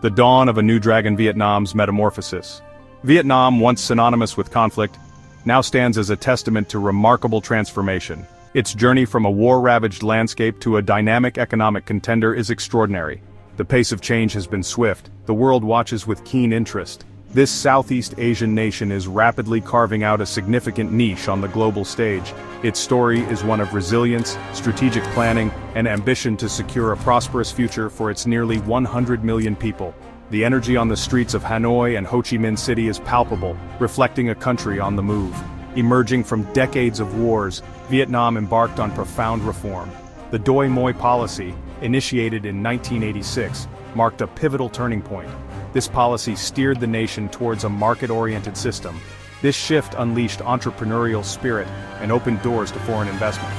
The dawn of a new dragon, Vietnam's metamorphosis. Vietnam, once synonymous with conflict, now stands as a testament to remarkable transformation. Its journey from a war-ravaged landscape to a dynamic economic contender is extraordinary. The pace of change has been swift. The world watches with keen interest. This Southeast Asian nation is rapidly carving out a significant niche on the global stage. Its story is one of resilience, strategic planning, and ambition to secure a prosperous future for its nearly 100 million people. The energy on the streets of Hanoi and Ho Chi Minh City is palpable, reflecting a country on the move. Emerging from decades of wars, Vietnam embarked on profound reform. The Doi Moi policy, initiated in 1986, marked a pivotal turning point. This policy steered the nation towards a market-oriented system. This shift unleashed entrepreneurial spirit and opened doors to foreign investment.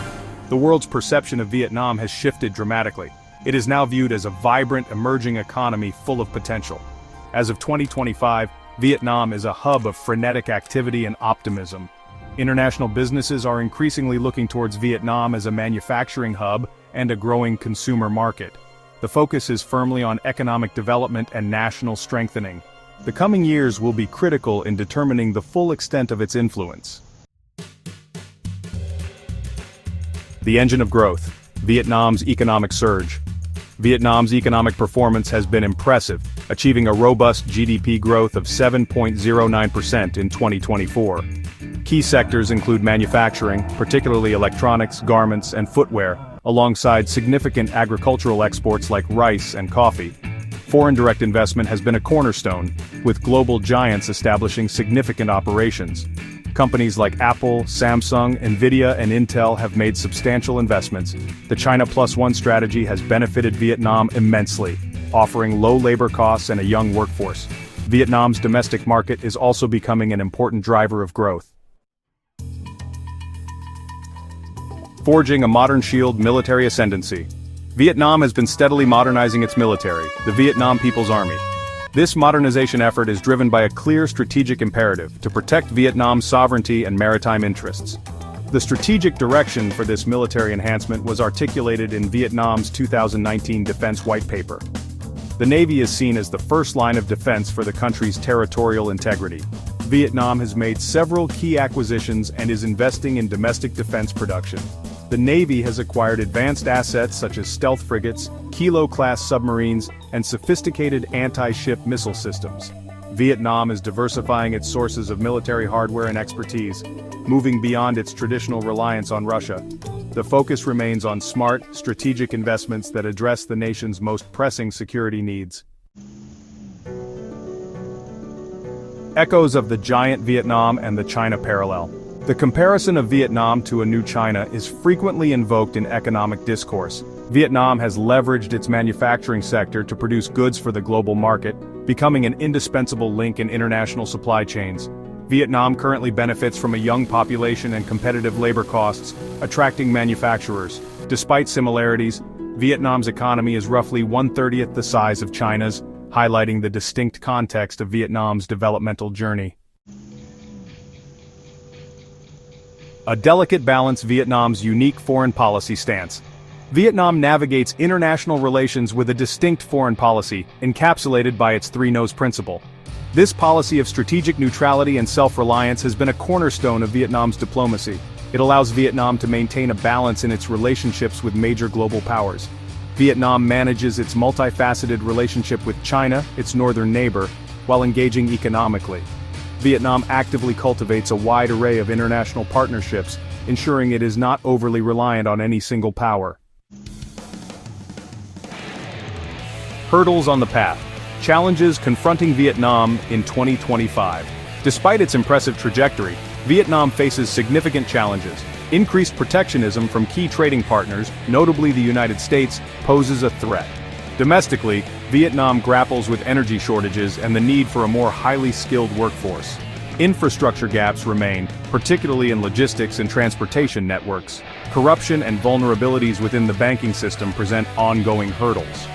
The world's perception of Vietnam has shifted dramatically. It is now viewed as a vibrant, emerging economy full of potential. As of 2025, Vietnam is a hub of frenetic activity and optimism. International businesses are increasingly looking towards Vietnam as a manufacturing hub and a growing consumer market. The focus is firmly on economic development and national strengthening. The coming years will be critical in determining the full extent of its influence. The engine of growth, Vietnam's economic surge. Vietnam's economic performance has been impressive, achieving a robust GDP growth of 7.09% in 2024. Key sectors include manufacturing, particularly electronics, garments, and footwear, alongside significant agricultural exports like rice and coffee. Foreign direct investment has been a cornerstone, with global giants establishing significant operations. Companies like Apple, Samsung, Nvidia, and Intel have made substantial investments. The China Plus One strategy has benefited Vietnam immensely, offering low labor costs and a young workforce. Vietnam's domestic market is also becoming an important driver of growth. Forging a modern shield military ascendancy. Vietnam has been steadily modernizing its military, the Vietnam People's Army. This modernization effort is driven by a clear strategic imperative to protect Vietnam's sovereignty and maritime interests. The strategic direction for this military enhancement was articulated in Vietnam's 2019 Defense White Paper. The Navy is seen as the first line of defense for the country's territorial integrity. Vietnam has made several key acquisitions and is investing in domestic defense production. The Navy has acquired advanced assets such as stealth frigates, Kilo-class submarines, and sophisticated anti-ship missile systems. Vietnam is diversifying its sources of military hardware and expertise, moving beyond its traditional reliance on Russia. The focus remains on smart, strategic investments that address the nation's most pressing security needs. Echoes of the giant Vietnam and the China parallel. The comparison of Vietnam to a new China is frequently invoked in economic discourse. Vietnam has leveraged its manufacturing sector to produce goods for the global market, becoming an indispensable link in international supply chains. Vietnam currently benefits from a young population and competitive labor costs, attracting manufacturers. Despite similarities, Vietnam's economy is roughly 1/30th the size of China's, highlighting the distinct context of Vietnam's developmental journey. A delicate balance. Vietnam's unique foreign policy stance. Vietnam navigates international relations with a distinct foreign policy, encapsulated by its three-nose principle. This policy of strategic neutrality and self-reliance has been a cornerstone of Vietnam's diplomacy. It allows Vietnam to maintain a balance in its relationships with major global powers. Vietnam manages its multifaceted relationship with China, its northern neighbor, while engaging economically. Vietnam actively cultivates a wide array of international partnerships, ensuring it is not overly reliant on any single power. Hurdles on the path. Challenges confronting Vietnam in 2025. Despite its impressive trajectory, Vietnam faces significant challenges. Increased protectionism from key trading partners, notably the United States, poses a threat. Domestically, Vietnam grapples with energy shortages and the need for a more highly skilled workforce. Infrastructure gaps remain, particularly in logistics and transportation networks. Corruption and vulnerabilities within the banking system present ongoing hurdles.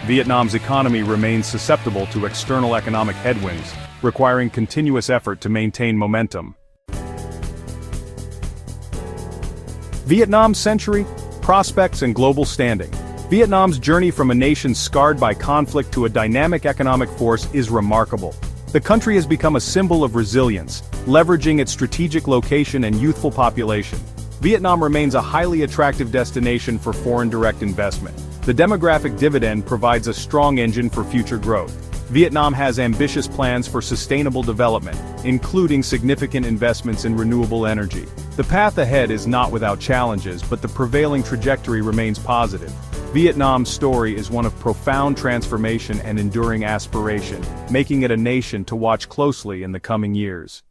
Vietnam's economy remains susceptible to external economic headwinds, requiring continuous effort to maintain momentum. Vietnam's century, prospects and global standing. Vietnam's journey from a nation scarred by conflict to a dynamic economic force is remarkable. The country has become a symbol of resilience, leveraging its strategic location and youthful population. Vietnam remains a highly attractive destination for foreign direct investment. The demographic dividend provides a strong engine for future growth. Vietnam has ambitious plans for sustainable development, including significant investments in renewable energy. The path ahead is not without challenges, but the prevailing trajectory remains positive. Vietnam's story is one of profound transformation and enduring aspiration, making it a nation to watch closely in the coming years.